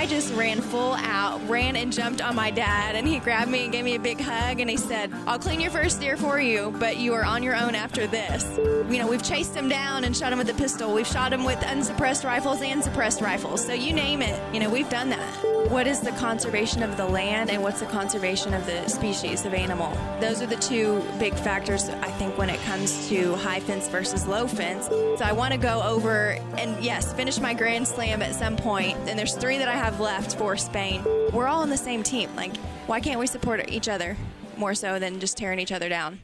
just ran full out, ran and jumped on my dad, and he grabbed me and gave me a big hug, and he said, I'll clean your first deer for you, but you are on your own after this. You know, we've chased him down and shot him with a pistol. We've shot him with unsuppressed rifles and suppressed rifles. So you name it, you know, we've done that. What is the conservation of the land and what's the conservation of the species of animal? Those are the two big factors, I think, when it comes to high fence versus low fence. So I want to go over and, yes, finish my Grand Slam at some point, and there's 3 that I have left for Spain. We're all on the same team. Like, why can't we support each other more so than just tearing each other down?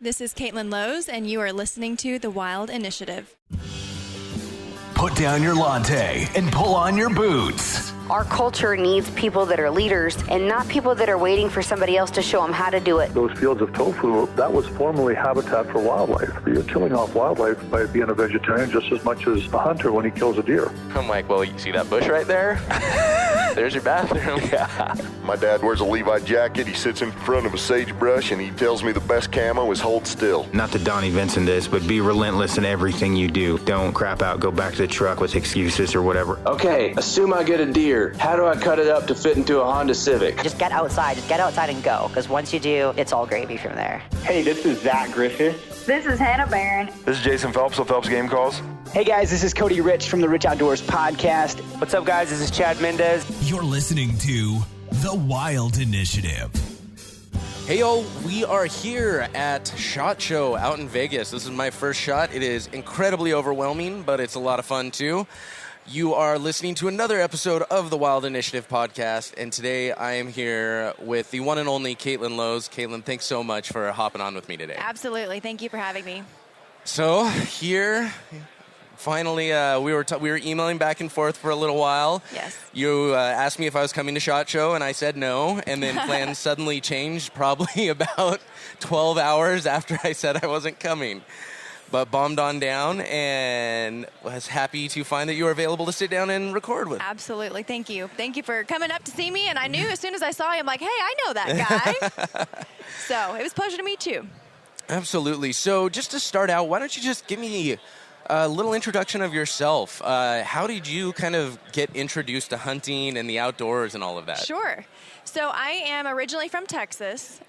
This is Kaitlyn Lowes, and you are listening to The Wild Initiative. Put down your latte and pull on your boots. Our culture needs people that are leaders and not people that are waiting for somebody else to show them how to do it. Those fields of tofu, that was formerly habitat for wildlife. You're killing off wildlife by being a vegetarian just as much as a hunter when he kills a deer. I'm like, well, you see that bush right there? There's your bathroom. Yeah. My dad wears a Levi jacket. He sits in front of a sagebrush, and he tells me the best camo is hold still. Not to Donnie Vincent this, but be relentless in everything you do. Don't crap out, go back to the truck with excuses or whatever. Okay, assume I get a deer. How do I cut it up to fit into a Honda Civic? Just get outside and go, because once you do, it's all gravy from there. Hey, this is Zach Griffith. This is Hannah Barron. This is Jason Phelps of Phelps Game Calls. Hey guys, this is Cody Rich from the Rich Outdoors podcast. What's up guys, this is Chad Mendez. You're listening to The Wild Initiative. Hey yo, we are here at SHOT Show out in Vegas. This is my first shot. It is incredibly overwhelming, but it's a lot of fun too. You are listening to another episode of the Wild Initiative podcast, and today I am here with the one and only Kaitlyn Lowes. Kaitlyn, thanks so much for hopping on with me today. Absolutely. Thank you for having me. So here, finally, we were emailing back and forth for a little while. Yes. You asked me if I was coming to SHOT Show, and I said no, and then plans suddenly changed probably about 12 hours after I said I wasn't coming. But bombed on down and was happy to find that you were available to sit down and record with. Absolutely. Thank you. Thank you for coming up to see me. And I knew as soon as I saw you, I'm like, hey, I know that guy. So it was a pleasure to meet you. Absolutely. So just to start out, why don't you just give me a little introduction of yourself? How did you kind of get introduced to hunting and the outdoors and all of that? Sure. So I am originally from Texas,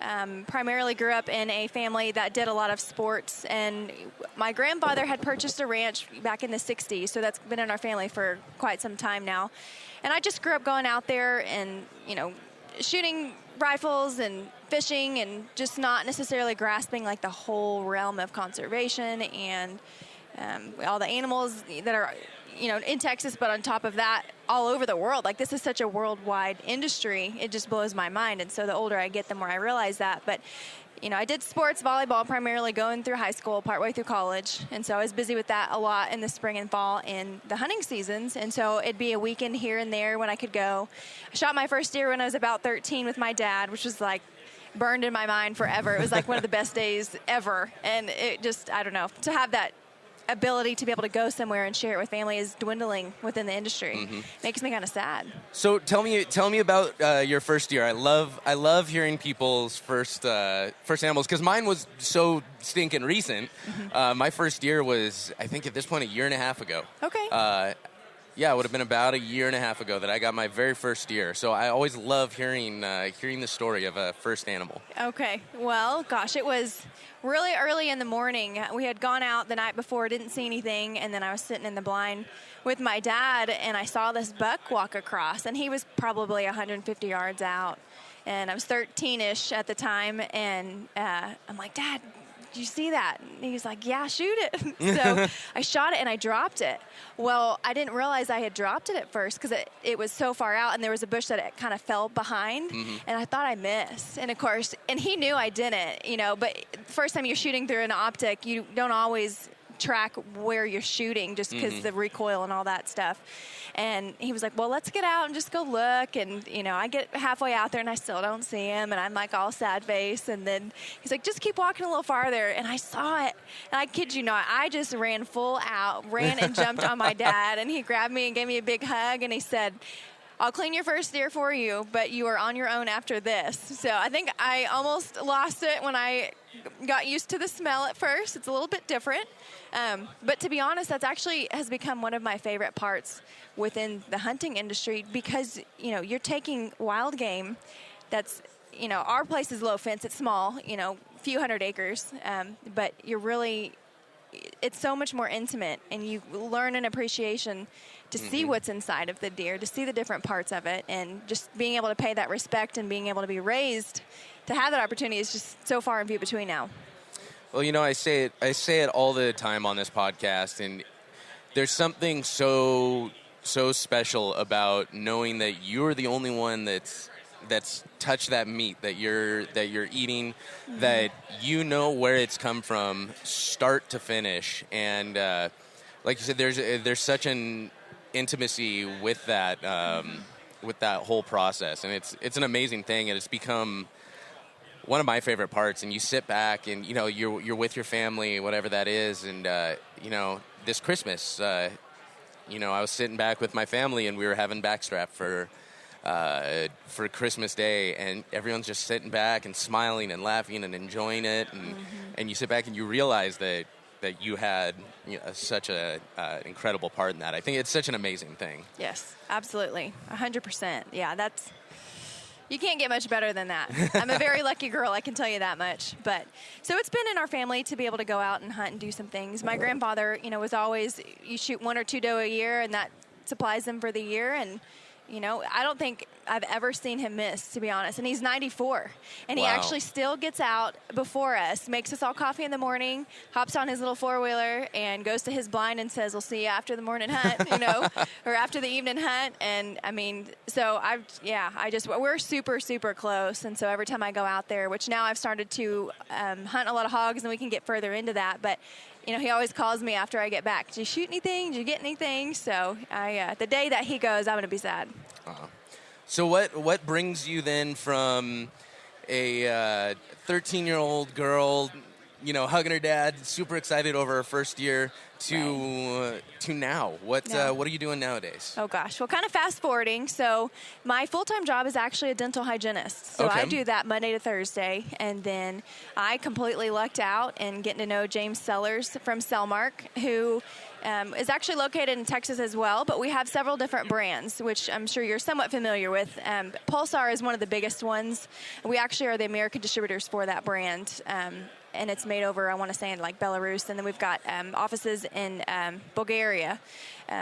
primarily grew up in a family that did a lot of sports, and my grandfather had purchased a ranch back in the 60s, so that's been in our family for quite some time now. And I just grew up going out there and, you know, shooting rifles and fishing and just not necessarily grasping like the whole realm of conservation and all the animals that are, you know, in Texas, but on top of that, all over the world. Like, this is such a worldwide industry. It just blows my mind. And so the older I get, the more I realize that. But, you know, I did sports, volleyball, primarily going through high school, partway through college. And so I was busy with that a lot in the spring and fall and the hunting seasons. And so it'd be a weekend here and there when I could go. I shot my first deer when I was about 13 with my dad, which was like burned in my mind forever. It was like one of the best days ever. And it just, I don't know, to have that ability to be able to go somewhere and share it with family is dwindling within the industry. Mm-hmm. Makes me kind of sad. So tell me about your first deer. I love hearing people's first animals, because mine was so stinking recent. Mm-hmm. My first deer was, I think at this point, a year and a half ago. Okay. Yeah, it would have been about a year and a half ago that I got my very first deer. So I always love hearing the story of a first animal. Okay. Well, gosh, it was really early in the morning. We had gone out the night before, didn't see anything, and then I was sitting in the blind with my dad, and I saw this buck walk across, and he was probably 150 yards out, and I was 13-ish at the time, and I'm like, Dad, did you see that? And he was like, yeah, shoot it. So I shot it and I dropped it. Well, I didn't realize I had dropped it at first because it was so far out, and there was a bush that it kind of fell behind, and I thought I missed. And of course, and he knew I didn't, you know, but the first time you're shooting through an optic, you don't always track where you're shooting just because the recoil and all that stuff. And he was like, well, let's get out and just go look. And, you know, I get halfway out there and I still don't see him. And I'm like all sad face. And then he's like, just keep walking a little farther. And I saw it. And I kid you not, I just ran full out, ran and jumped on my dad. And he grabbed me and gave me a big hug. And he said, I'll clean your first deer for you, but you are on your own after this. So I think I almost lost it when I got used to the smell at first. It's a little bit different. But to be honest, that's actually has become one of my favorite parts within the hunting industry because, you're taking wild game that's, our place is low fence. It's small, few hundred acres. But it's so much more intimate, and you learn an appreciation to see what's inside of the deer, to see the different parts of it, and just being able to pay that respect and being able to be raised to have that opportunity is just so far and few between now. Well, I say it all the time on this podcast, and there's something so special about knowing that you're the only one that's touched that meat that you're eating, that where it's come from, start to finish, and like you said, there's such an intimacy with that whole process, and it's an amazing thing, and it's become one of my favorite parts. And you sit back, and you're with your family, whatever that is, and this Christmas, I was sitting back with my family, and we were having backstrap for Christmas Day, and everyone's just sitting back and smiling and laughing and enjoying it, and you sit back and you realize that you had such an incredible part in that. I think it's such an amazing thing. Yes, absolutely, 100%. Yeah, you can't get much better than that. I'm a very lucky girl, I can tell you that much. But so it's been in our family to be able to go out and hunt and do some things. My grandfather, was always, you shoot 1 or 2 doe a year, and that supplies them for the year. And I don't think I've ever seen him miss, to be honest. And he's 94. And he actually still gets out before us, makes us all coffee in the morning, hops on his little four-wheeler, and goes to his blind and says, we'll see you after the morning hunt, or after the evening hunt. And, so we're super, super close. And so every time I go out there, which now I've started to hunt a lot of hogs, and we can get further into that, but he always calls me after I get back. Did you shoot anything? Did you get anything? So the day that he goes, I'm going to be sad. So what brings you then from a 13-year-old girl, hugging her dad, super excited over her first year, to now? What are you doing nowadays? Oh, gosh. Well, kind of fast-forwarding. So my full-time job is actually a dental hygienist. So I do that Monday to Thursday. And then I completely lucked out in getting to know James Sellers from Cellmark, who is actually located in Texas as well. But we have several different brands, which I'm sure you're somewhat familiar with. Pulsar is one of the biggest ones. We actually are the American distributors for that brand. And it's made over, I want to say, in Belarus. And then we've got offices in Bulgaria.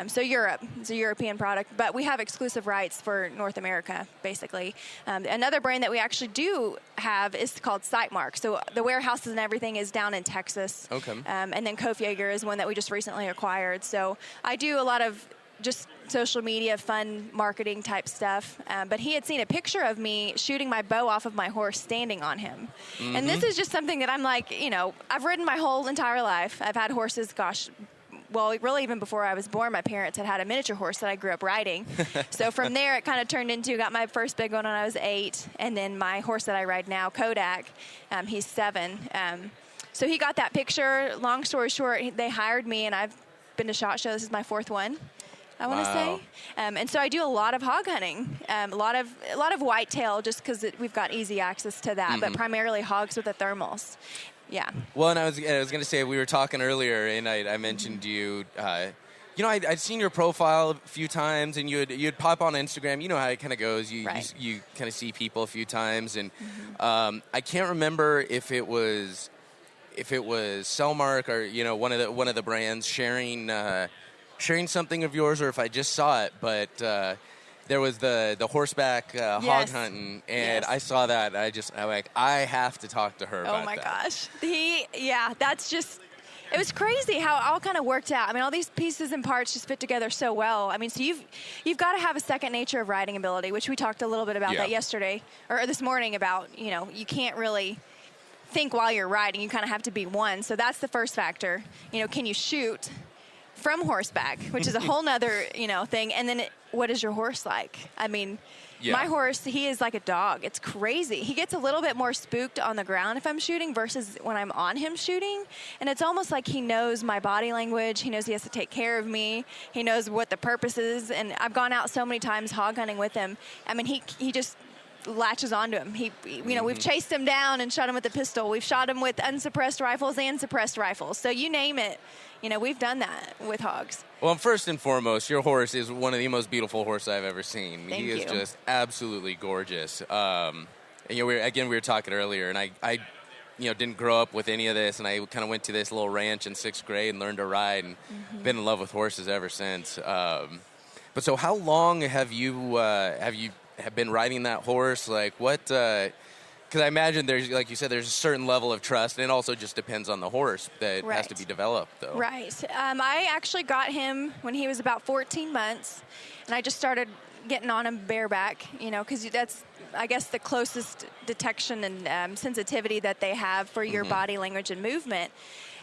So Europe. It's a European product. But we have exclusive rights for North America, basically. Another brand that we actually do have is called Sightmark. So the warehouses and everything is down in Texas. Okay. And then Kofjager is one that we just recently acquired. So I do a lot of just social media, fun marketing type stuff. But he had seen a picture of me shooting my bow off of my horse standing on him. And this is just something that I'm like, I've ridden my whole entire life. I've had horses, really even before I was born, my parents had a miniature horse that I grew up riding. So from there, it kind of turned into, got my first big one when I was 8. And then my horse that I ride now, Kodak, he's 7. So he got that picture. Long story short, they hired me, and I've been to SHOT Show. This is my 4th one, I want to say. And so I do a lot of hog hunting, a lot of whitetail, just because we've got easy access to that, but primarily hogs with the thermals. Yeah. Well, and I was going to say, we were talking earlier, and I mentioned you. I'd seen your profile a few times, and you'd pop on Instagram. You know how it kind of goes. You kind of see people a few times, and I can't remember if it was Cellmark or one of the brands sharing something of yours, or if I just saw it, but there was the horseback hog hunting, and I saw that. I'm like, I have to talk to her about that. Oh my gosh. It was crazy how it all kind of worked out. All these pieces and parts just fit together so well. So you've got to have a second nature of riding ability, which we talked a little bit about that yesterday, or this morning about, you can't really think while you're riding. You kind of have to be one. So that's the first factor. Can you shoot from horseback, which is a whole nother, thing. And then what is your horse like? My horse, he is like a dog. It's crazy. He gets a little bit more spooked on the ground if I'm shooting versus when I'm on him shooting. And it's almost like he knows my body language. He knows he has to take care of me. He knows what the purpose is. And I've gone out so many times hog hunting with him. He just latches onto him. We've chased him down and shot him with a pistol. We've shot him with unsuppressed rifles and suppressed rifles. So you name it, we've done that with hogs. Well, first and foremost, your horse is one of the most beautiful horses I've ever seen. Thank he is you. just absolutely gorgeous. And, we were talking earlier, and I didn't grow up with any of this, and I kind of went to this little ranch in 6th grade and learned to ride, and been in love with horses ever since. But so, how long have you been riding that horse? Like, what? Because I imagine there's, like you said, there's a certain level of trust, and it also just depends on the horse that has to be developed, though. Right. I actually got him when he was about 14 months, and I just started getting on him bareback, because that's, I guess, the closest detection and sensitivity that they have for your body language and movement.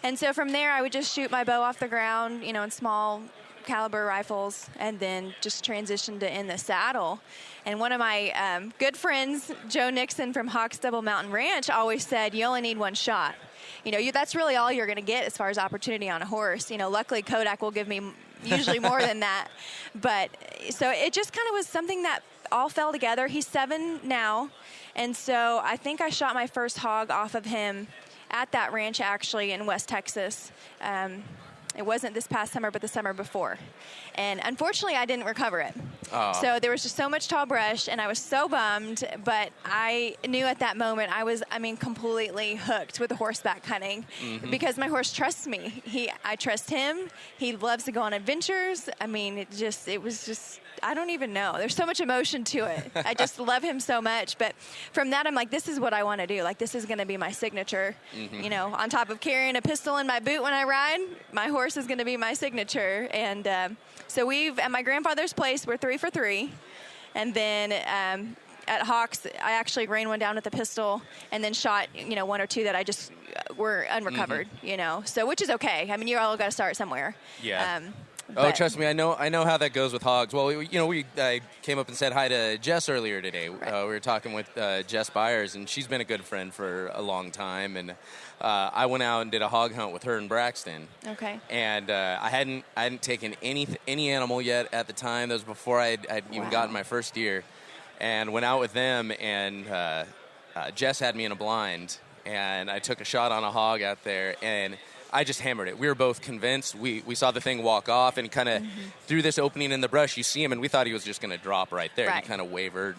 And so from there, I would just shoot my bow off the ground, in small caliber rifles, and then just transition to in the saddle. And one of my good friends, Joe Nixon from Hawks Double Mountain Ranch, always said, you only need one shot. That's really all you're going to get as far as opportunity on a horse. Luckily Kodak will give me usually more than that. But so it just kind of was something that all fell together. He's 7 now. And so I think I shot my first hog off of him at that ranch, actually, in West Texas. It wasn't this past summer, but the summer before. And unfortunately, I didn't recover it. Oh. So there was just so much tall brush, and I was so bummed. But I knew at that moment I was, completely hooked with the horseback hunting because my horse trusts me. I trust him. He loves to go on adventures. It was just, I don't even know. There's so much emotion to it. I just love him so much. But from that, I'm like, this is what I want to do. Like, this is going to be my signature. On top of carrying a pistol in my boot when I ride, my horse is going to be my signature. And so at my grandfather's place, we're 3 for 3. And then at Hawks, I actually ran one down with a pistol and then shot, 1 or 2 that I just were unrecovered, so which is okay. You all got to start somewhere. Yeah. Trust me, I know how that goes with hogs. Well, I came up and said hi to Jess earlier today. Right. We were talking with Jess Byers, and she's been a good friend for a long time. And I went out and did a hog hunt with her in Braxton. Okay. And I hadn't taken any animal yet at the time. That was before I'd even gotten my first deer, and went out with them. And Jess had me in a blind, and I took a shot on a hog out there, and I just hammered it. We were both convinced. We saw the thing walk off, and kind of through this opening in the brush, you see him, and we thought he was just going to drop right there. Right. He kind of wavered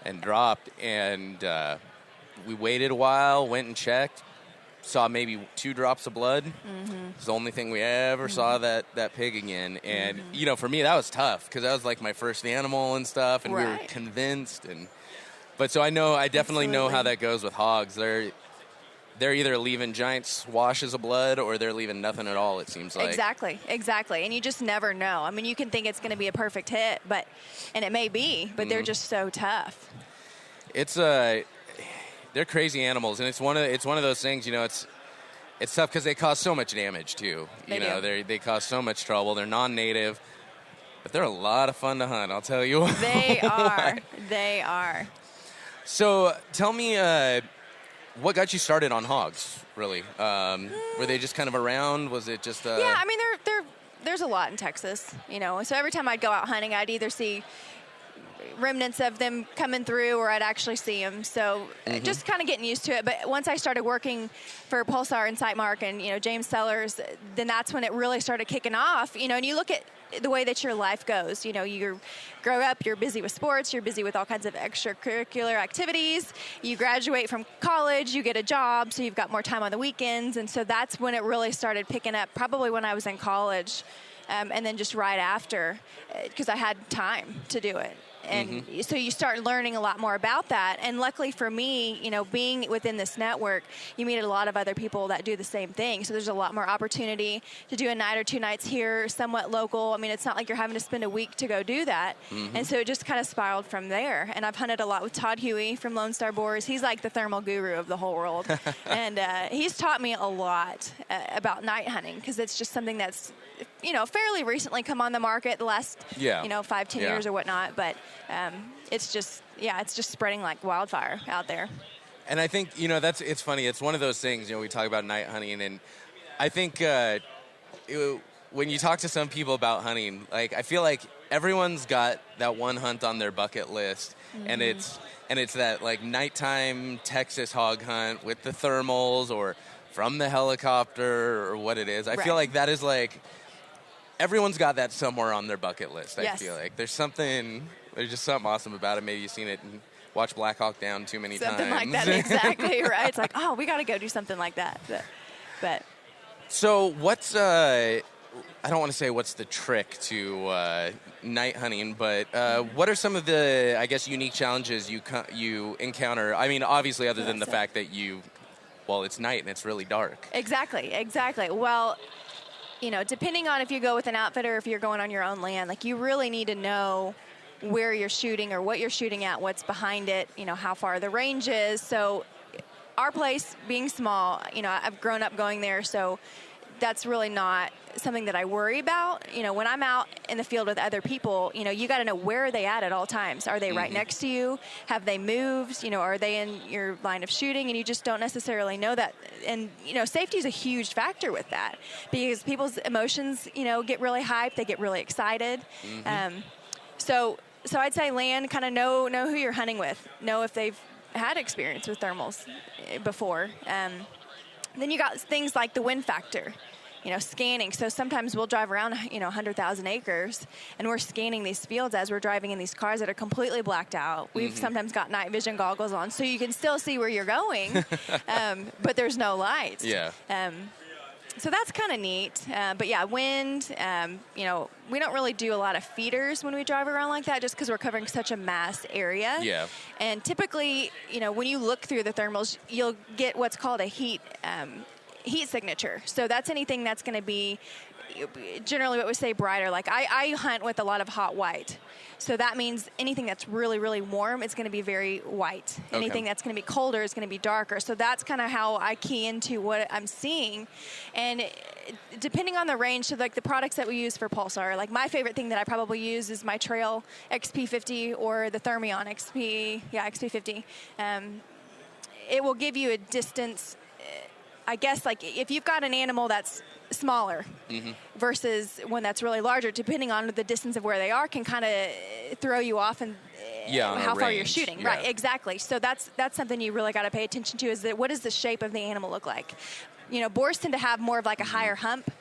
and dropped, and we waited a while, went and checked, saw maybe 2 drops of blood. It's the only thing we ever saw that pig again. And, for me, that was tough because that was like my first animal and stuff, and we were convinced. But so I definitely know how that goes with hogs. They're either leaving giant swashes of blood or they're leaving nothing at all, it seems like. Exactly. And you just never know. You can think it's going to be a perfect hit, and it may be, but they're just so tough. They're crazy animals, and it's one of those things, it's tough because they cause so much damage too. They cause so much trouble. They're non-native, but they're a lot of fun to hunt, I'll tell you. They are. They are. So tell me, what got you started on hogs, really? Were they just kind of around? Was it just... Yeah, there's a lot in Texas, So every time I'd go out hunting, I'd either see remnants of them coming through or I'd actually see them. So just kind of getting used to it. But once I started working for Pulsar and Sightmark and, James Sellers, then that's when it really started kicking off. And you look at the way that your life goes. You grow up, you're busy with sports, you're busy with all kinds of extracurricular activities. You graduate from college, you get a job, so you've got more time on the weekends. And so that's when it really started picking up, probably when I was in college, and then just right after, because I had time to do it. And so you start learning a lot more about that. And luckily for me, being within this network, you meet a lot of other people that do the same thing. So there's a lot more opportunity to do a night or 2 nights here, somewhat local. It's not like you're having to spend a week to go do that. And so it just kind of spiraled from there. And I've hunted a lot with Todd Huey from Lone Star Boars. He's like the thermal guru of the whole world. And he's taught me a lot about night hunting because it's just something that's, fairly recently come on the market the last, 5-10 years or whatnot. But it's just spreading like wildfire out there. And I think, it's funny. It's one of those things, we talk about night hunting, and I think when you talk to some people about hunting, like, I feel like everyone's got that one hunt on their bucket list, and it's that like nighttime Texas hog hunt with the thermals or from the helicopter or what it is. I feel like that is like everyone's got that somewhere on their bucket list. I feel like there's just something awesome about it. Maybe you've seen it and watched Black Hawk Down too many times. Something like that, exactly, right? It's like, oh, we got to go do something like that. But so what's I don't want to say what's the trick to night hunting, but what are some of the, I guess, unique challenges you encounter? I mean, obviously, other than the fact that it's night and it's really dark. Exactly. Well, depending on if you go with an outfitter or if you're going on your own land, like you really need to know where you're shooting or what you're shooting at, what's behind it, how far the range is. So our place being small, I've grown up going there, so that's really not something that I worry about. When I'm out in the field with other people, you got to know where are they at all times. Are they right next to you? Have they moved? Are they in your line of shooting? And you just don't necessarily know that. And, safety is a huge factor with that because people's emotions, get really hyped. They get really excited. So I'd say land, kind of know who you're hunting with. Know if they've had experience with thermals before. Then you got things like the wind factor, scanning. So sometimes we'll drive around, 100,000 acres, and we're scanning these fields as we're driving in these cars that are completely blacked out. We've sometimes got night vision goggles on, so you can still see where you're going, but there's no lights. Yeah. So that's kind of neat. But yeah, wind, we don't really do a lot of feeders when we drive around like that just because we're covering such a mass area. Yeah. And typically, when you look through the thermals, you'll get what's called a heat signature. So that's anything that's going to be generally what we say brighter. Like I hunt with a lot of hot white. So that means anything that's really, really warm is going to be very white. Okay. Anything that's going to be colder is going to be darker. So that's kind of how I key into what I'm seeing. And depending on the range, so like the products that we use for Pulsar, like my favorite thing that I probably use is my Trail XP50 or the Thermion XP50. It will give you a distance, I guess, like if you've got an animal that's smaller versus one that's really larger, depending on the distance of where they are, can kind of throw you off and how far you're shooting. Right, exactly. So that's something you really got to pay attention to is that what does the shape of the animal look like? Boars tend to have more of like a higher hump.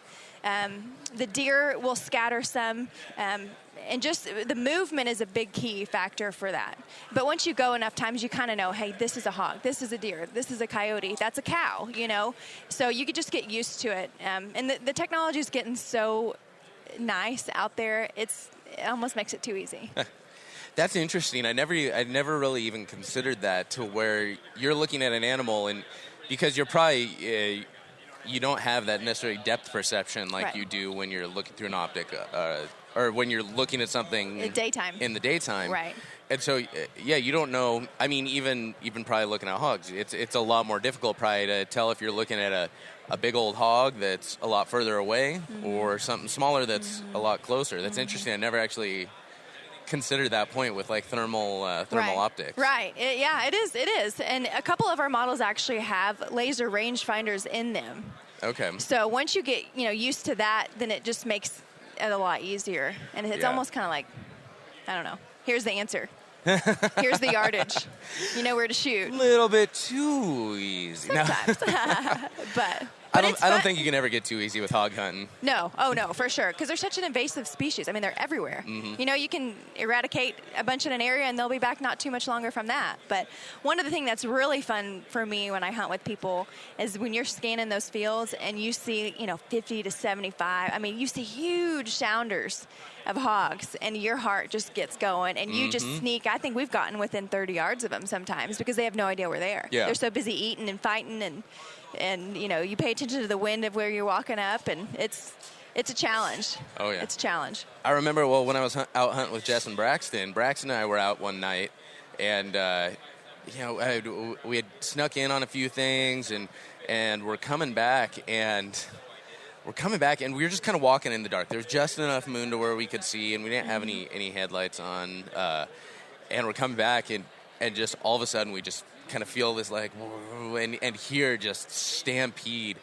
The deer will scatter some. And just the movement is a big key factor for that. But once you go enough times, you kind of know, hey, this is a hog, this is a deer, this is a coyote, that's a cow, So you could just get used to it. And the technology is getting so nice out there, it almost makes it too easy. That's interesting. I never really even considered that, to where you're looking at an animal, and because you're probably you don't have that necessarily depth perception like you do when you're looking through an optic. Or when you're looking at something in the daytime. Right. And so, you don't know. I mean, even probably looking at hogs, it's a lot more difficult probably to tell if you're looking at a big old hog that's a lot further away or something smaller that's a lot closer. That's interesting. I never actually considered that point with like thermal optics. Right. It is. And a couple of our models actually have laser rangefinders in them. Okay. So once you get used to that, then it just makes it a lot easier, and it's almost kind of like, I don't know, here's the answer. Here's the yardage. You know where to shoot. A little bit too easy. Sometimes. but I don't think you can ever get too easy with hog hunting. No. Oh, no, for sure. Because they're such an invasive species. I mean, they're everywhere. You can eradicate a bunch in an area, and they'll be back not too much longer from that. But one of the things that's really fun for me when I hunt with people is when you're scanning those fields and you see, 50 to 75. I mean, you see huge sounders of hogs, and your heart just gets going, and you just sneak. I think we've gotten within 30 yards of them sometimes because they have no idea where they are. Yeah. They're so busy eating and fighting, and you pay attention to the wind of where you're walking up, and it's a challenge. Oh, yeah. It's a challenge. I remember, when I was out hunting with Jess and Braxton and I were out one night, and, we had snuck in on a few things, and we're coming back, and we were just kind of walking in the dark. There was just enough moon to where we could see, and we didn't have any headlights on, and we're coming back, and just all of a sudden we just kind of feel this like, and hear just stampede,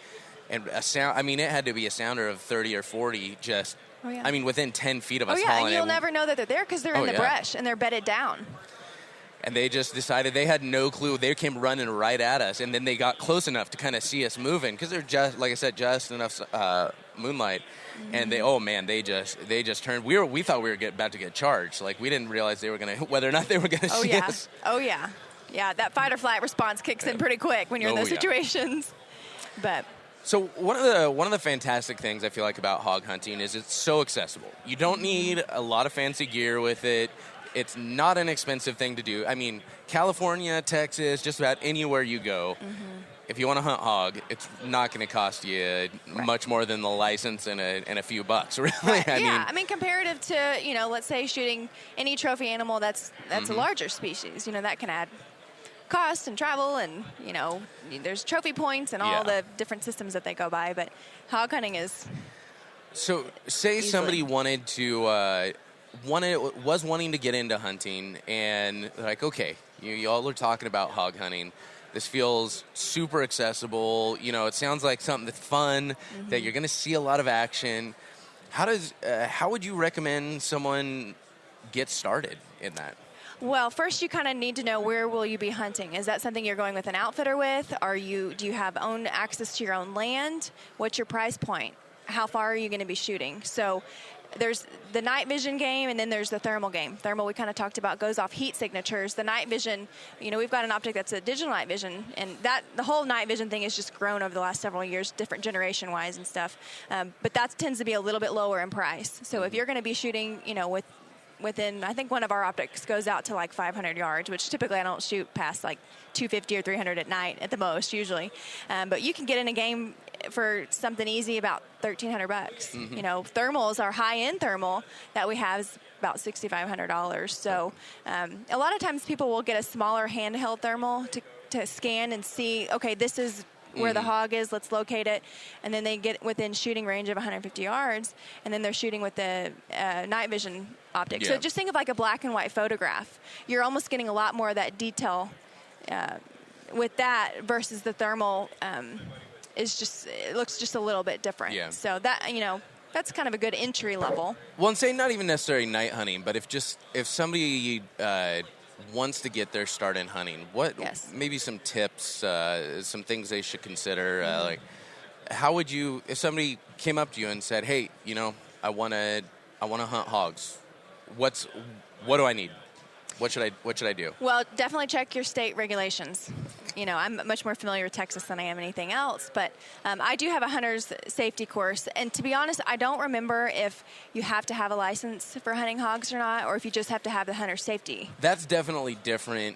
and a sound. I mean, it had to be a sounder of 30 or 40. Just, within 10 feet of us. And you'll never know that they're there because they're in the brush and they're bedded down. And they just decided they had no clue. They came running right at us, and then they got close enough to kind of see us moving because they're just, like I said, just enough moonlight. And they just turned. We thought we were about to get charged. Like we didn't realize they were gonna whether or not they were gonna see us. Oh yeah, yeah. That fight or flight response kicks in pretty quick when you're in those situations. But. So one of the fantastic things I feel like about hog hunting is it's so accessible. You don't need a lot of fancy gear with it. It's not an expensive thing to do. I mean, California, Texas, just about anywhere you go, if you want to hunt hog, it's not going to cost you much more than the license and a few bucks, really. Right. I mean, comparative to, let's say shooting any trophy animal that's a larger species, that can add cost and travel and, there's trophy points and all the different systems that they go by. But hog hunting is... So say somebody wanted to... was wanting to get into hunting, and like, okay, you all are talking about hog hunting. This feels super accessible. It sounds like something that's fun, that you're going to see a lot of action. How would you recommend someone get started in that? Well, first you kind of need to know where will you be hunting. Is that something you're going with an outfitter with? Do you have own access to your own land? What's your price point? How far are you going to be shooting? So there's the night vision game, and then there's the thermal game. Thermal, we kind of talked about, goes off heat signatures. The night vision, we've got an optic that's a digital night vision, and the whole night vision thing has just grown over the last several years, different generation-wise and stuff. But that tends to be a little bit lower in price. So if you're going to be shooting, within, I think one of our optics goes out to like 500 yards, which typically I don't shoot past like 250 or 300 at night at the most, usually. But you can get in a game for something easy about $1,300. Thermals, our high-end thermal that we have is about $6,500. So a lot of times people will get a smaller handheld thermal to scan and see, okay, this is where the hog is, let's locate it, and then they get within shooting range of 150 yards, and then they're shooting with the night vision optic. So just think of like a black and white photograph. You're almost getting a lot more of that detail with that versus the thermal. It looks just a little bit different. Yeah. So that, that's kind of a good entry level. Well, and say not even necessarily night hunting, but if somebody wants to get their start in hunting, maybe some tips, some things they should consider, like how would you, if somebody came up to you and said, hey, I want to hunt hogs, what do I need? What should I do? Well, definitely check your state regulations. I'm much more familiar with Texas than I am anything else, but I do have a hunter's safety course. And to be honest, I don't remember if you have to have a license for hunting hogs or not, or if you just have to have the hunter's safety. That's definitely different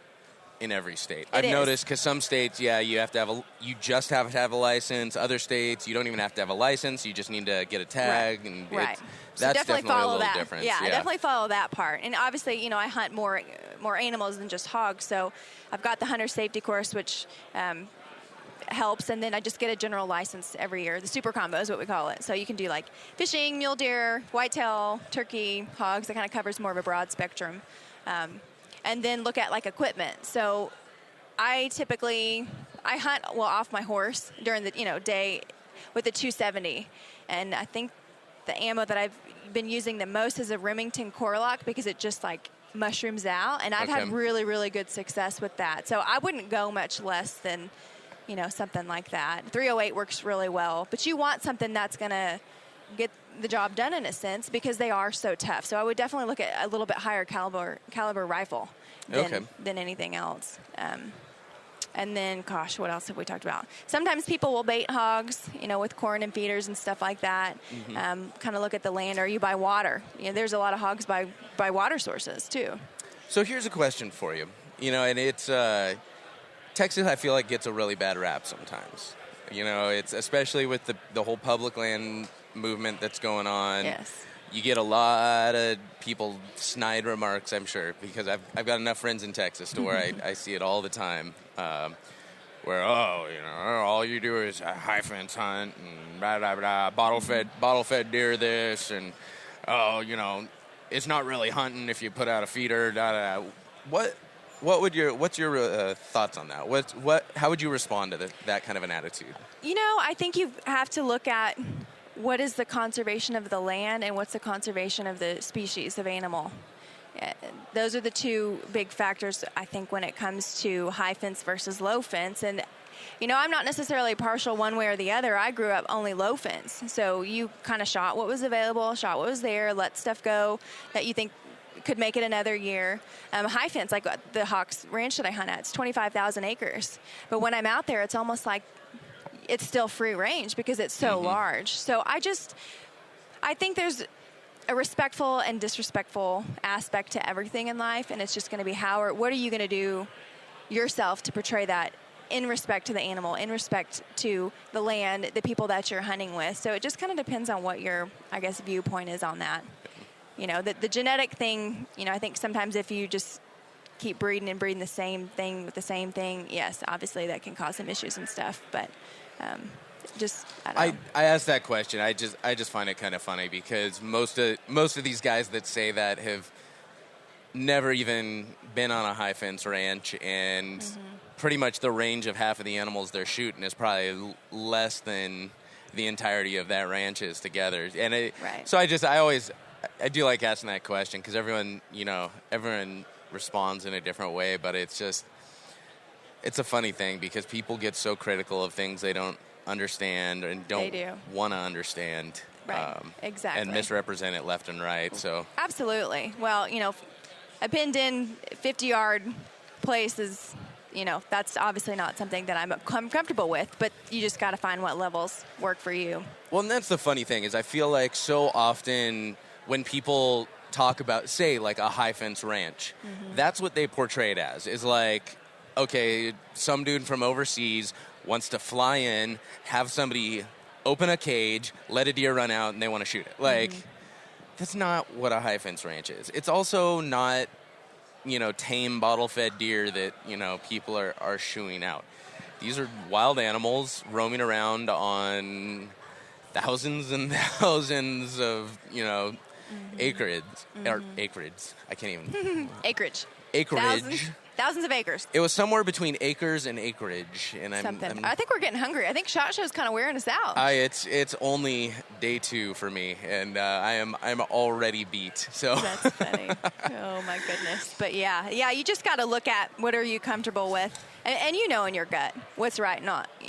in every state. I've noticed, because some states, you have to you just have to have a license. Other states, you don't even have to have a license. You just need to get a tag. Right. And right. That's definitely a little different. Yeah, I definitely follow that part. And obviously, I hunt more animals than just hogs. So I've got the hunter's safety course, which helps. And then I just get a general license every year. The super combo is what we call it. So you can do like fishing, mule deer, whitetail, turkey, hogs. That kind of covers more of a broad spectrum. And then look at like equipment. So I hunt off my horse during the day with the 270, and I think the ammo that I've been using the most is a Remington Corlock because it just like mushrooms out, and I've had really, really good success with that. So I wouldn't go much less than something like that. 308 works really well, but you want something that's gonna get the job done in a sense because they are so tough. So I would definitely look at a little bit higher caliber rifle than anything else. And then, gosh, what else have we talked about? Sometimes people will bait hogs, with corn and feeders and stuff like that. Kind of look at the land, or you buy water. There's a lot of hogs by water sources too. So here's a question for you. And it's Texas, I feel like, gets a really bad rap sometimes. It's especially with the whole public land movement that's going on. Yes. You get a lot of people snide remarks, I'm sure, because I've got enough friends in Texas to where I see it all the time. Where all you do is high fence hunt and blah blah blah, bottle fed deer this, and it's not really hunting if you put out a feeder. What's your thoughts on that? How would you respond to that kind of an attitude? I think you have to look at what is the conservation of the land and what's the conservation of the species of animal. those are the two big factors, I think, when it comes to high fence versus low fence. And, I'm not necessarily partial one way or the other. I grew up only low fence. So you kind of shot what was available, shot what was there, let stuff go that you think could make it another year. High fence, like the Hogs ranch that I hunt at, it's 25,000 acres. But when I'm out there, it's almost like it's still free range because it's so large. So I think there's a respectful and disrespectful aspect to everything in life, and it's just going to be what are you going to do yourself to portray that in respect to the animal, in respect to the land, the people that you're hunting with. So it just kind of depends on what your, I guess, viewpoint is on that. The genetic thing, I think sometimes if you just keep breeding the same thing with the same thing, yes, obviously that can cause some issues and stuff, but I don't know. I asked that question. I just find it kind of funny because most of these guys that say that have never even been on a high fence ranch, and pretty much the range of half of the animals they're shooting is probably less than the entirety of that ranch is together. And so I do like asking that question because everyone responds in a different way, but it's a funny thing because people get so critical of things they don't understand and don't want to understand. Right, exactly. And misrepresent it left and right. So absolutely. Well, a pinned in 50-yard place is, that's obviously not something that I'm comfortable with, but you just got to find what levels work for you. Well, and that's the funny thing is I feel like so often when people talk about, say, like a high fence ranch, that's what they portray it as, is like, okay, some dude from overseas wants to fly in, have somebody open a cage, let a deer run out, and they want to shoot it. Like, that's not what a high fence ranch is. It's also not, tame bottle-fed deer that, people are shooing out. These are wild animals roaming around on thousands and thousands of, acreage. I can't even. Acreage. Thousands of acres. It was somewhere between acres and acreage, and I think we're getting hungry. I think SHOT Show's kind of wearing us out. It's only day 2 for me, and I'm already beat. So that's funny. Oh my goodness. But yeah, you just got to look at what are you comfortable with, and in your gut what's right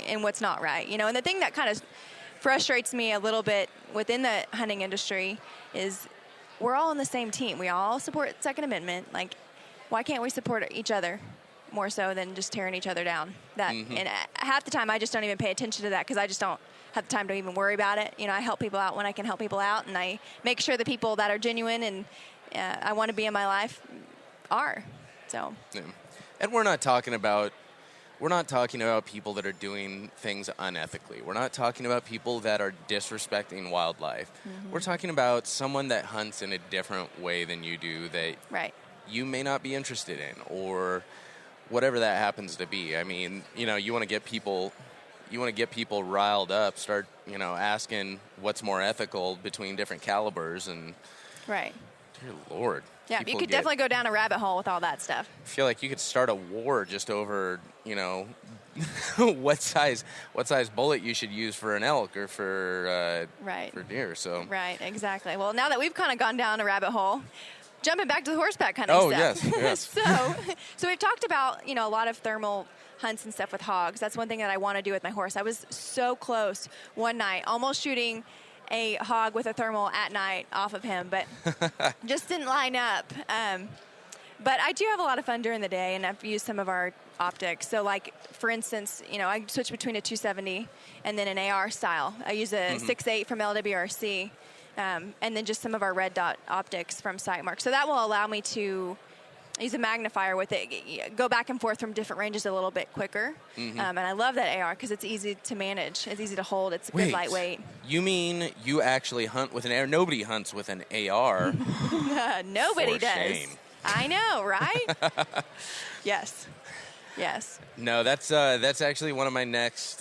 and what's not right. And the thing that kind of frustrates me a little bit within the hunting industry is we're all on the same team. We all support Second Amendment. Like, why can't we support each other more so than just tearing each other down? And half the time I just don't even pay attention to that because I just don't have the time to even worry about it. I help people out when I can help people out, and I make sure the people that are genuine and I want to be in my life are. So. Yeah. And we're not talking about people that are doing things unethically. We're not talking about people that are disrespecting wildlife. We're talking about someone that hunts in a different way than you do that you may not be interested in, or whatever that happens to be. I mean, you want to get people riled up, start, asking what's more ethical between different calibers, and dear Lord. Yeah, you could definitely go down a rabbit hole with all that stuff. I feel like you could start a war just over, what size bullet you should use for an elk or for deer. So right, exactly. Well, now that we've kind of gone down a rabbit hole, jumping back to the horseback hunting stuff. Yes. So we've talked about, a lot of thermal hunts and stuff with hogs. That's one thing that I want to do with my horse. I was so close one night, almost shooting a hog with a thermal at night off of him, but just didn't line up. But I do have a lot of fun during the day, and I've used some of our optics. So, like, for instance, I switch between a 270 and then an AR style. I use a 6.8 from LWRC. And then just some of our red dot optics from Sightmark. So that will allow me to use a magnifier with it, go back and forth from different ranges a little bit quicker. And I love that AR because it's easy to manage. It's easy to hold. It's good lightweight. You mean you actually hunt with an AR? Nobody hunts with an AR. Nobody does. Shame. I know, right? Yes. No, that's actually one of my next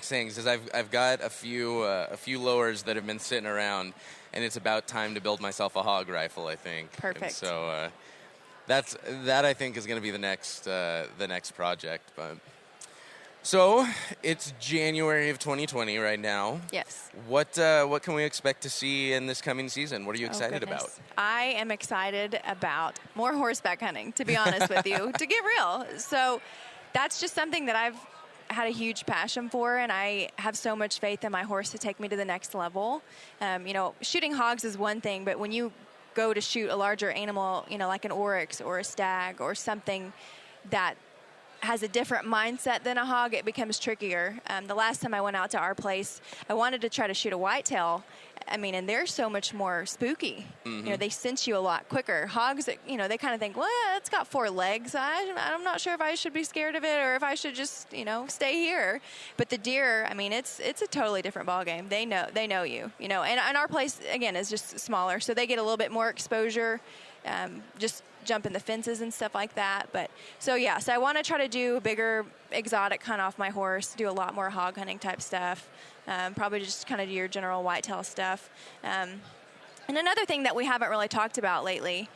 things is I've got a few lowers that have been sitting around, and it's about time to build myself a hog rifle, I think. Perfect. And so that I think is going to be the next project. But So it's January of 2020 right now. Yes. What can we expect to see in this coming season? What are you excited about? I am excited about more horseback hunting, to be honest with you, to get real. So that's just something that I've had a huge passion for, and I have so much faith in my horse to take me to the next level. Shooting hogs is one thing, but when you go to shoot a larger animal, like an oryx or a stag or something that has a different mindset than a hog, it becomes trickier. The last time I went out to our place, I wanted to try to shoot a whitetail. And they're so much more spooky. Mm-hmm. They sense you a lot quicker. Hogs, they kind of think, well, it's got 4 legs. I'm not sure if I should be scared of it or if I should just, stay here. But the deer, it's a totally different ballgame. They know you, and our place, again, is just smaller. So they get a little bit more exposure, just jumping the fences and stuff like that. But so I want to try to do a bigger exotic hunt off my horse, do a lot more hog hunting type stuff. Probably just kind of do your general whitetail stuff. And another thing that we haven't really talked about lately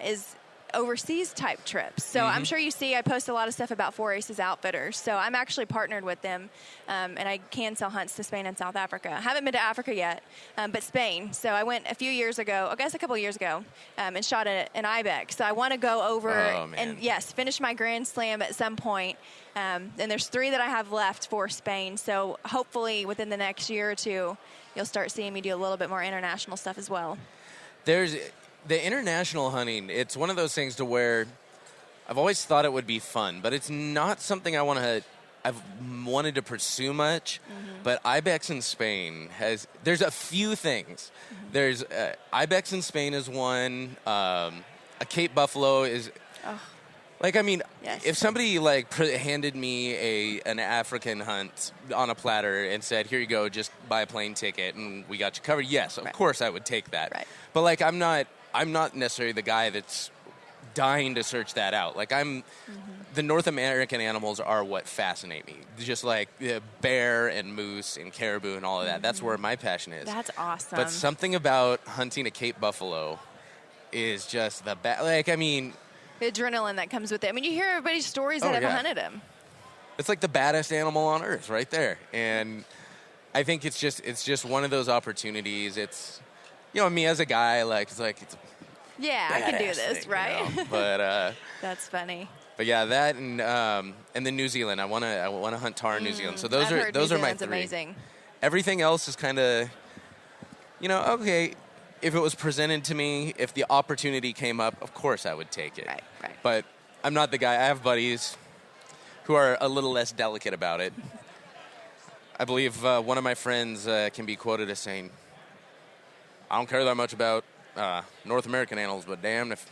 is overseas type trips. So I'm sure you see I post a lot of stuff about 4 Aces Outfitters. So I'm actually partnered with them, and I can sell hunts to Spain and South Africa. I haven't been to Africa yet, but Spain. So I went a couple years ago, and shot an Ibex. So I want to go over and, finish my Grand Slam at some point. And there's 3 that I have left for Spain. So hopefully within the next year or 2, you'll start seeing me do a little bit more international stuff as well. There's the international hunting. It's one of those things to where I've always thought it would be fun, but it's not something I've wanted to pursue much. But Ibex in Spain there's a few things. There's Ibex in Spain is one. A Cape Buffalo is... Yes. If somebody handed me an African hunt on a platter and said, "Here you go, just buy a plane ticket and we got you covered," yes, of course I would take that. Right. But I'm not necessarily the guy that's dying to search that out. The North American animals are what fascinate me. Just like bear and moose and caribou and all of that. That's where my passion is. That's awesome. But something about hunting a Cape Buffalo is just the the adrenaline that comes with it. You hear everybody's stories that have hunted them. It's like the baddest animal on earth right there. And I think it's just one of those opportunities. It's, me as a guy, I can do this, thing, right? But that's funny. But yeah, that and then New Zealand. I want to hunt tahr in New Zealand. So those are my 3. Amazing. Everything else is kind of, okay. If it was presented to me, if the opportunity came up, of course I would take it. Right. But I'm not the guy. I have buddies who are a little less delicate about it. I believe one of my friends can be quoted as saying, "I don't care that much about North American animals, but damn, if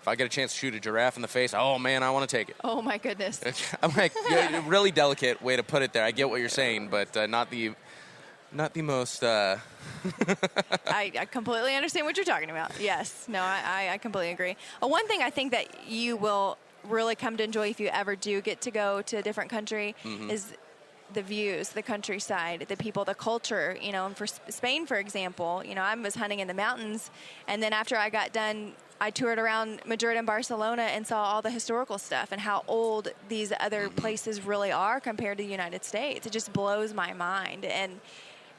I get a chance to shoot a giraffe in the face, oh man, I want to take it." Oh my goodness. I'm really delicate way to put it there. I get what you're saying, but not the most... I completely understand what you're talking about. Yes. No, I completely agree. One thing I think that you will really come to enjoy if you ever do get to go to a different country is the views, the countryside, the people, the culture. And for Spain, for example, I was hunting in the mountains, and then after I got done, I toured around Madrid and Barcelona and saw all the historical stuff and how old these other places really are compared to the United States. It just blows my mind. And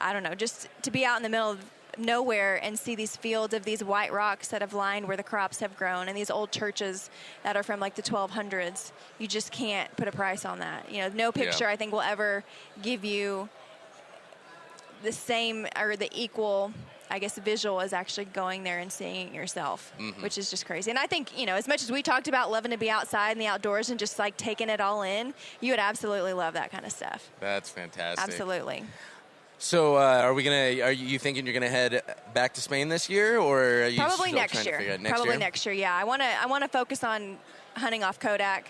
I don't know, just to be out in the middle of nowhere and see these fields of these white rocks that have lined where the crops have grown and these old churches that are from the 1200s, you just can't put a price on that. No picture I think will ever give you the same or the equal, I guess, visual as actually going there and seeing it yourself, which is just crazy. And I think, as much as we talked about loving to be outside in the outdoors and just taking it all in, you would absolutely love that kind of stuff. That's fantastic. Absolutely. So, are you thinking you're gonna head back to Spain this year, or are you probably still next trying year? To figure out Probably next year. Yeah, I want to focus on hunting off Kodak,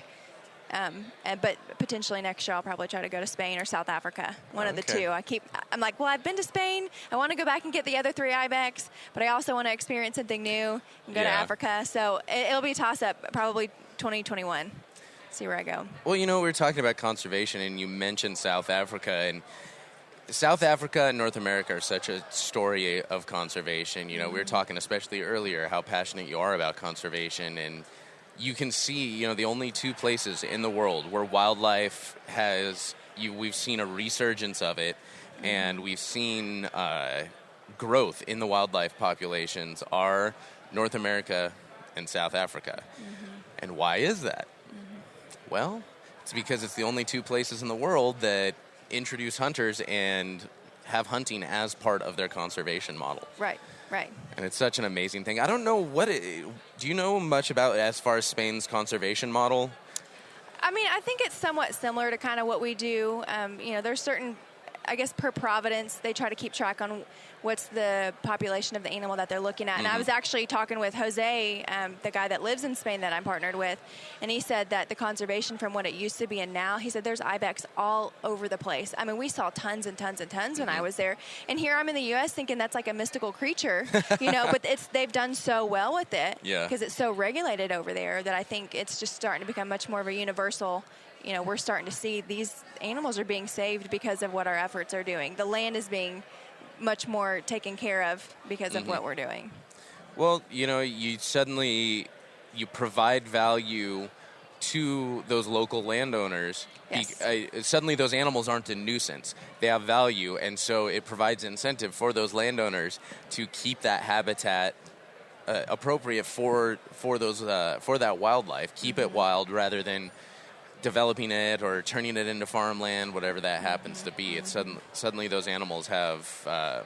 but potentially next year I'll probably try to go to Spain or South Africa. One of the 2. I'm like, well, I've been to Spain. I want to go back and get the other 3 Ibex, but I also want to experience something new and go to Africa. So it'll be a toss up, probably 2021. See where I go. Well, we were talking about conservation, and you mentioned South Africa, and South Africa and North America are such a story of conservation. We were talking especially earlier how passionate you are about conservation, and you can see, the only 2 places in the world where wildlife has we've seen a resurgence of it, and we've seen growth in the wildlife populations are North America and South Africa. And why is that? Well, it's because it's the only two places in the world that introduce hunters and have hunting as part of their conservation model. Right. And it's such an amazing thing. I don't know do you know much about as far as Spain's conservation model? I mean, I think it's somewhat similar to kind of what we do. There's certain, I guess, per providence, they try to keep track on what's the population of the animal that they're looking at. And I was actually talking with Jose, the guy that lives in Spain that I'm partnered with, and he said that the conservation from what it used to be and now, he said there's Ibex all over the place. I mean, we saw tons and tons and tons when I was there. And here I'm in the U.S. thinking that's like a mystical creature, but they've done so well with it because it's so regulated over there that I think it's just starting to become much more of a universal. We're starting to see these animals are being saved because of what our efforts are doing. The land is being much more taken care of because of what we're doing. Well, you provide value to those local landowners. Yes. Suddenly those animals aren't a nuisance. They have value, and so it provides incentive for those landowners to keep that habitat appropriate for that wildlife. Keep it wild rather than developing it or turning it into farmland, whatever that happens to be. It's suddenly those animals are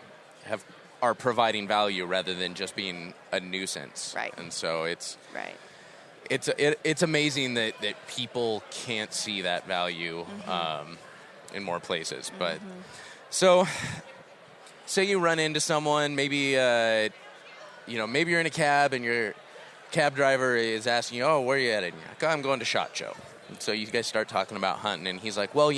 providing value rather than just being a nuisance. Right. And so it's right. It's amazing that people can't see that value in more places. But so say you run into someone, maybe maybe you're in a cab and your cab driver is asking you, "Oh, where are you headed?" And you're like, "Oh, I'm going to SHOT Show." And so you guys start talking about hunting, and he's like, "Well,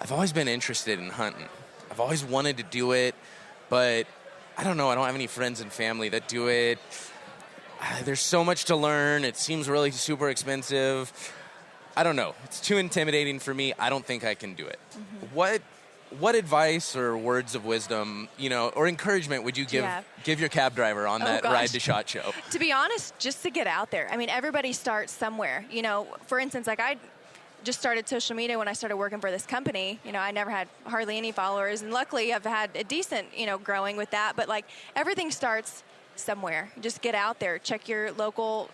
I've always been interested in hunting. I've always wanted to do it, but I don't know. I don't have any friends and family that do it. There's so much to learn. It seems really super expensive. I don't know. It's too intimidating for me. I don't think I can do it." What advice or words of wisdom, or encouragement would you give your cab driver on that ride to SHOT Show? To be honest, just to get out there. I mean, everybody starts somewhere. For instance, like I just started social media when I started working for this company. I never had hardly any followers, and luckily I've had a decent, growing with that. But like everything starts somewhere. Just get out there, check your local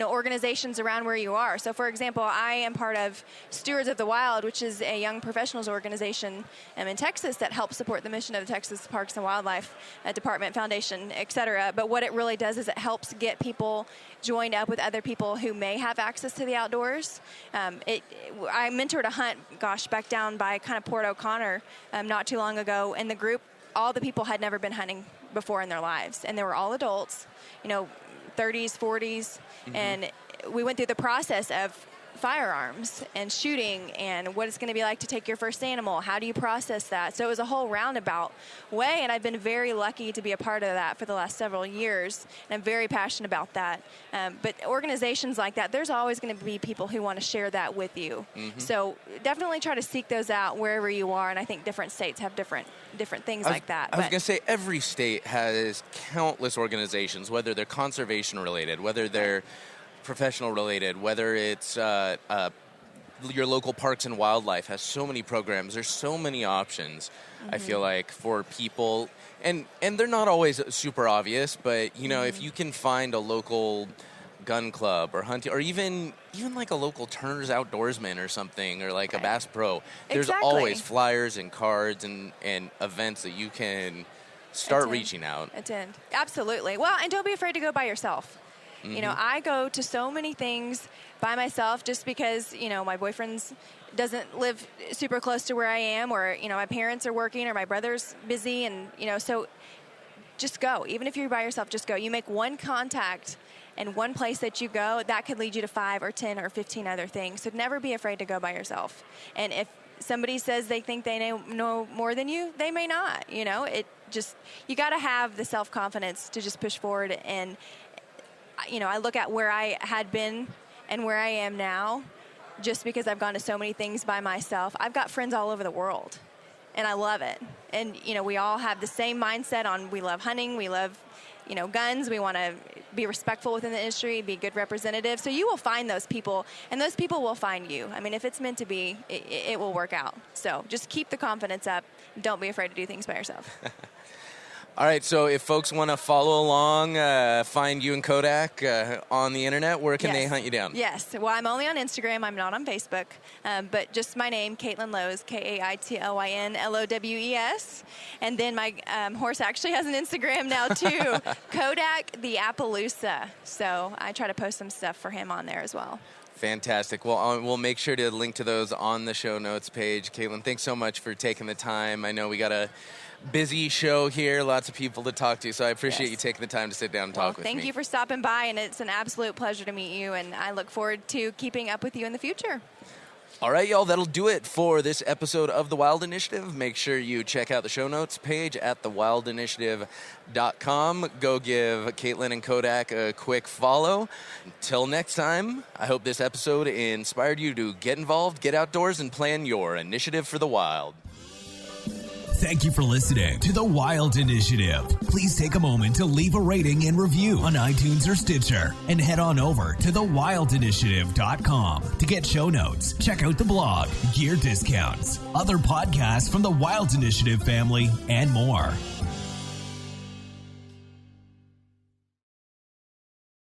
organizations around where you are. So, for example, I am part of Stewards of the Wild, which is a young professionals organization in Texas that helps support the mission of the Texas Parks and Wildlife Department, Foundation, etc. But what it really does is it helps get people joined up with other people who may have access to the outdoors. I mentored a hunt, back down by kind of Port O'Connor not too long ago, and the group, all the people had never been hunting before in their lives, and they were all adults, 30s, 40s, and we went through the process of firearms and shooting and what it's going to be like to take your first animal. How do you process that? So it was a whole roundabout way, and I've been very lucky to be a part of that for the last several years, and I'm very passionate about that. But organizations like that, there's always going to be people who want to share that with you. So definitely try to seek those out wherever you are, and I think different states have different things like that. I was going to say every state has countless organizations, whether they're conservation related, whether they're professional related, whether it's your local parks and wildlife has so many programs. There's so many options, I feel like, for people. And they're not always super obvious, but, if you can find a local gun club or hunting, or even like a local Turner's Outdoorsman or something, or like a Bass Pro, there's always flyers and cards and events that you can start reaching out. Attend. Absolutely. Well, and don't be afraid to go by yourself. I go to so many things by myself just because, my boyfriend doesn't live super close to where I am, or, my parents are working, or my brother's busy, and, so just go. Even if you're by yourself, just go. You make one contact and one place that you go, that could lead you to 5 or 10 or 15 other things. So never be afraid to go by yourself. And if somebody says they think they know more than you, they may not. You got to have the self-confidence to just push forward. And I look at where I had been and where I am now just because I've gone to so many things by myself. I've got friends all over the world, and I love it. And, we all have the same mindset on we love hunting, we love guns. We want to be respectful within the industry, be good representatives. So you will find those people, and those people will find you. I mean, if it's meant to be, it will work out. So just keep the confidence up. Don't be afraid to do things by yourself. All right, so if folks want to follow along, find you and Kodak on the internet, where can they hunt you down? Yes. Well, I'm only on Instagram. I'm not on Facebook. But just my name, Kaitlyn Lowes, Kaitlyn Lowes. And then my horse actually has an Instagram now, too, Kodak the Appaloosa. So I try to post some stuff for him on there as well. Fantastic. Well, we'll make sure to link to those on the show notes page. Kaitlyn, thanks so much for taking the time. I know we got a busy show here, lots of people to talk to, so I appreciate you taking the time to sit down and talk with me. Thank you for stopping by, and it's an absolute pleasure to meet you, and I look forward to keeping up with you in the future. All right, y'all, that'll do it for this episode of The Wild Initiative. Make sure you check out the show notes page at thewildinitiative.com. Go give Kaitlyn and Kodak a quick follow. Until next time, I hope this episode inspired you to get involved, get outdoors, and plan your initiative for the wild. Thank you for listening to The Wild Initiative. Please take a moment to leave a rating and review on iTunes or Stitcher, and head on over to thewildinitiative.com to get show notes, check out the blog, gear discounts, other podcasts from the Wild Initiative family, and more.